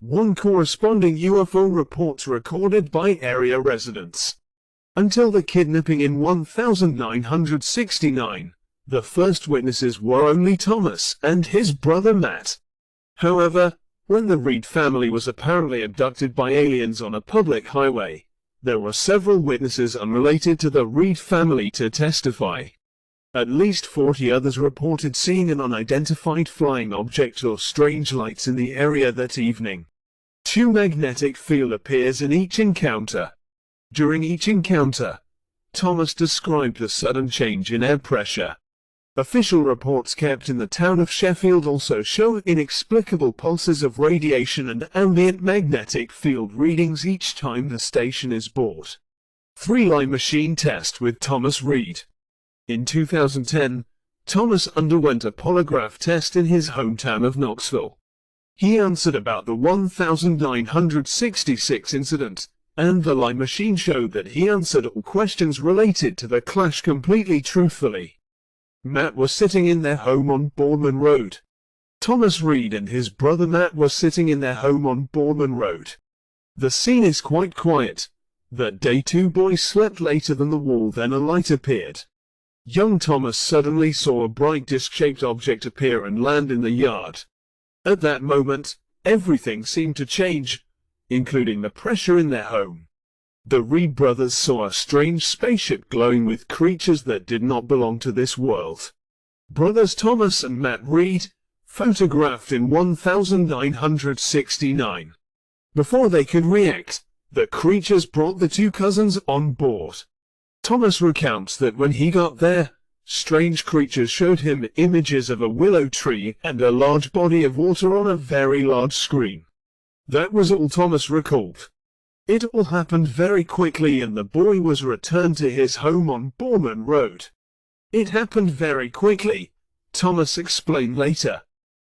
one corresponding UFO reports recorded by area residents. Until the kidnapping in 1969, the first witnesses were only Thomas and his brother Matt. However, when the Reed family was apparently abducted by aliens on a public highway, there were several witnesses unrelated to the Reed family to testify. At least 40 others reported seeing an unidentified flying object or strange lights in the area that evening. Two magnetic field appears in each encounter. During each encounter, Thomas described a sudden change in air pressure. Official reports kept in the town of Sheffield also show inexplicable pulses of radiation and ambient magnetic field readings each time the station is bought. 3-lie machine test with Thomas Reed. In 2010, Thomas underwent a polygraph test in his hometown of Knoxville. He answered about the 1966 incident, and the lie machine showed that he answered all questions related to the clash completely truthfully. Matt was sitting in their home on Boardman Road. Thomas Reed and his brother Matt were sitting in their home on Boardman Road. The scene is quite quiet. That day 2 boys slept later than the wall, then a light appeared. Young Thomas suddenly saw a bright disc-shaped object appear and land in the yard. At that moment, everything seemed to change, including the pressure in their home. The Reed brothers saw a strange spaceship glowing with creatures that did not belong to this world. Brothers Thomas and Matt Reed, photographed in 1969. Before they could react, the creatures brought the two cousins on board. Thomas recounts that when he got there, strange creatures showed him images of a willow tree and a large body of water on a very large screen. That was all Thomas recalled. It all happened very quickly and the boy was returned to his home on Boardman Road. It happened very quickly, Thomas explained later.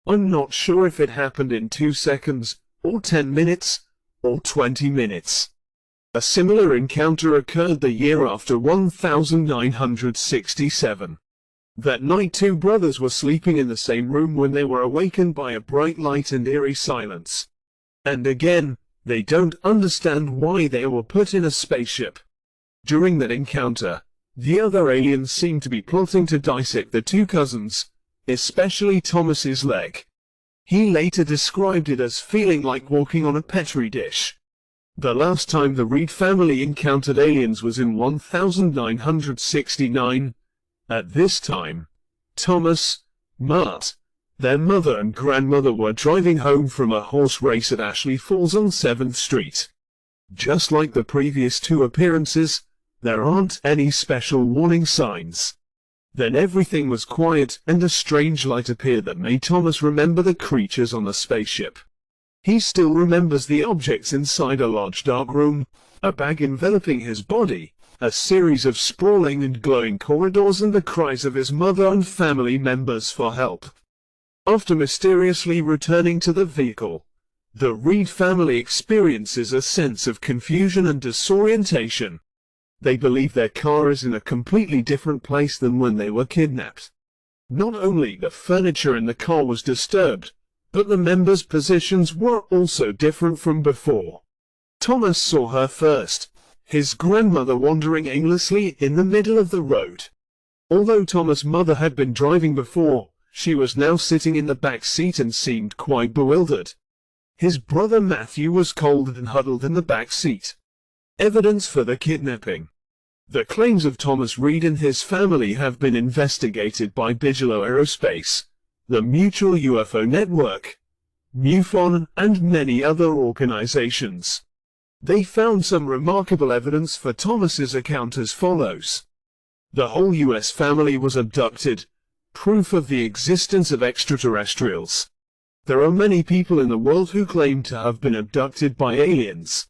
I'm not sure if it happened in 2 seconds, or 10 minutes, or 20 minutes. A similar encounter occurred the year after 1967. That night 2 brothers were sleeping in the same room when they were awakened by a bright light and eerie silence. And again, they don't understand why they were put in a spaceship. During that encounter, the other aliens seemed to be plotting to dissect the 2 cousins, especially Thomas's leg. He later described it as feeling like walking on a petri dish. The last time the Reed family encountered aliens was in 1969. At this time, Thomas, Matt, their mother and grandmother were driving home from a horse race at Ashley Falls on 7th Street. Just like the previous 2 appearances, there aren't any special warning signs. Then everything was quiet and a strange light appeared that made Thomas remember the creatures on the spaceship. He still remembers the objects inside a large dark room, a bag enveloping his body, a series of sprawling and glowing corridors and the cries of his mother and family members for help. After mysteriously returning to the vehicle, the Reed family experiences a sense of confusion and disorientation. They believe their car is in a completely different place than when they were kidnapped. Not only the furniture in the car was disturbed, but the members' positions were also different from before. Thomas saw her first, his grandmother wandering aimlessly in the middle of the road. Although Thomas' mother had been driving before, she was now sitting in the back seat and seemed quite bewildered. His brother Matthew was cold and huddled in the back seat. Evidence for the kidnapping. The claims of Thomas Reed and his family have been investigated by Bigelow Aerospace, the Mutual UFO Network, MUFON, and many other organizations. They found some remarkable evidence for Thomas's account as follows. The whole US family was abducted. Proof of the existence of extraterrestrials. There are many people in the world who claim to have been abducted by aliens.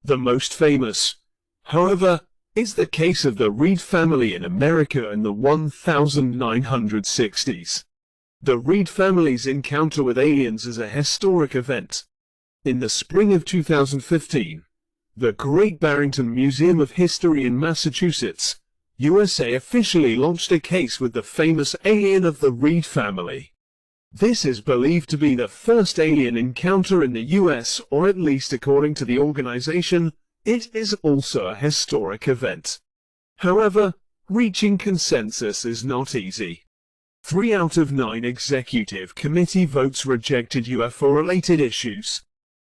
The most famous, however, is the case of the Reed family in America in the 1960s. The Reed family's encounter with aliens is a historic event. In the spring of 2015, the Great Barrington Museum of History in Massachusetts, USA officially launched a case with the famous alien of the Reed family. This is believed to be the first alien encounter in the US, or at least according to the organization. It is also a historic event. However, reaching consensus is not easy. 3 out of 9 executive committee votes rejected UFO-related issues.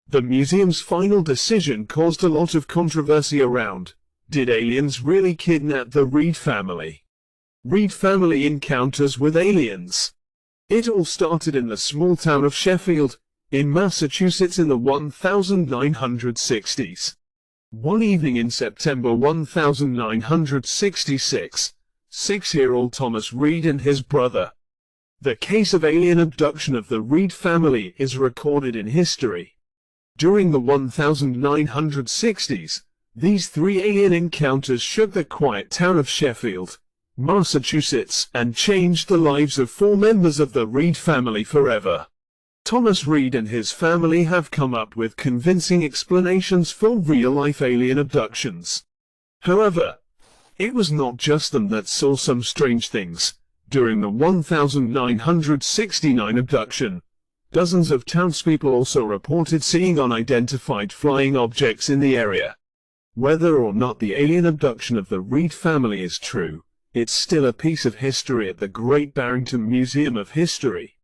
The museum's final decision caused a lot of controversy around, did aliens really kidnap the Reed family? Reed family encounters with aliens. It all started in the small town of Sheffield, in Massachusetts in the 1960s. One evening in September 1966, 6-year-old Thomas Reed and his brother. The case of alien abduction of the Reed family is recorded in history. During the 1960s, these 3 alien encounters shook the quiet town of Sheffield, Massachusetts, and changed the lives of 4 members of the Reed family forever. Thomas Reed and his family have come up with convincing explanations for real-life alien abductions. However, it was not just them that saw some strange things. During the 1969 abduction, dozens of townspeople also reported seeing unidentified flying objects in the area. Whether or not the alien abduction of the Reed family is true, it's still a piece of history at the Great Barrington Museum of History.